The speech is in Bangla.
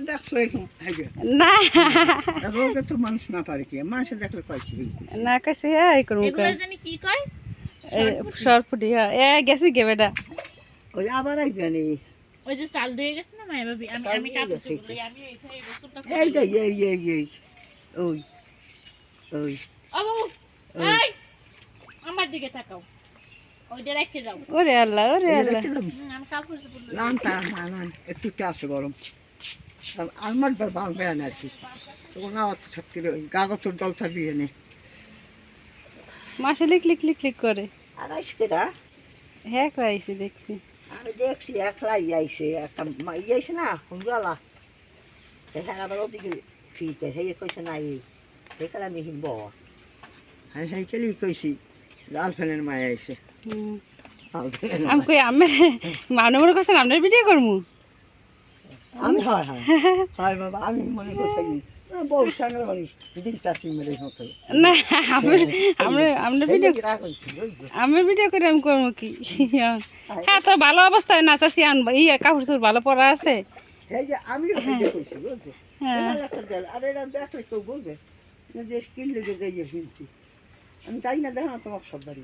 দেখছো এরকম হাইগে না রোগে তো মানুষ না পারে কি মানুষে দেখলে কয়েছি না কাছে হ্যাঁ করুন এগুলো জানি কি কয় সরফুটি হ্যাঁ এ গেছি গে বেটা ওই আবার আইবেন ওই যে চাল দিয়ে গেছে না মায়ের ভাবি আমি চাল আমি দিয়ে কাপড় গেছে। চোপড় লই, আমি এখানে এই গোসলটা এই যে এই ওই ওই ও বাবু ওই। এই আমার দিকে তাকাও ওইটা রেখে যাও ওরে আল্লাহ আমি কাপড় চোপড় লই। না একটু আছে গরম আমার বাঁধবে না আর কি তখন আমার ছাত্রী ওই কাগজের জল থাকবি এনে মাসে লিক লিক লিক লিক করে আর আইসকেরা হ্যাঁ করাইছি দেখছি আমি দেখছি একলাই আইসে একটা ইয়েছে না হুমজালা হ্যাঁ আবার ওদিকে ঠিক আছে সেই কইছে না এই সেখানে আমি হিমব হ্যাঁ সেইখানেই কইছি লাল ফেনের মায় আইসে আমি কই আমি মানুষ কাছে আপনার ভিডিও করবো আমি হয় বাবা আমি মনে করছি বউ সাংরা মানুষ দিশাসি মেরে হতো না আমরা ভিডিও বুঝলি আমার ভিডিও করে আমি করবো কি হ্যাঁ তো ভালো অবস্থায় না চাষি আনবো ইয়ে কাপড় চোপড় ভালো পরা আছে এই যে আমিও ভিডিও করছি বুঝলি হ্যাঁ আর এটা দেখলে কেউ বোঝে যে কিনলে যে যাইয়ে কিনছি আমি চাই না দেখো না তোমার সব বাড়ি